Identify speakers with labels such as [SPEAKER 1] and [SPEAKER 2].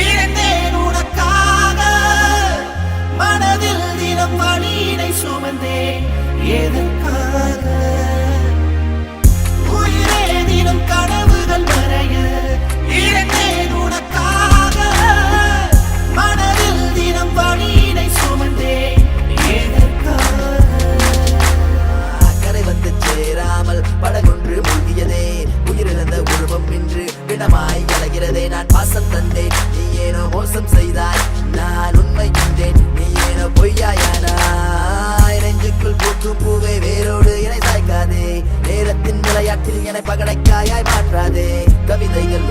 [SPEAKER 1] இழந்தேன் உனக்காக மனதில் தினம் வழியினை சுமந்தேன் எதற்காக உயிரே தினம் கனவுகள் மறைய இழந்தேன் உனக்காக மனதில் தினம் வழியினை சுமந்தேன் எதற்காக
[SPEAKER 2] அக்கறை வந்து சேராமல் படகொன்று மூழ்கியதே உயிரிழந்த உருவம் இன்று விடமாய் கலகிறதே நான் பாசம் தந்தேன் நீ ஏனோ மோசம் செய்தாய் நான் உண்மை கண்டேன் நீ ஏனோ பொய்யாயானாய் நெஞ்சுக்குள் பூக்கும் பூவே வேரோடு என்னை சாய்க்காதே நேரத்தின் விளையாட்டில் என்னை பகடைக்காயாய் மாற்றாதே கவிதைகள்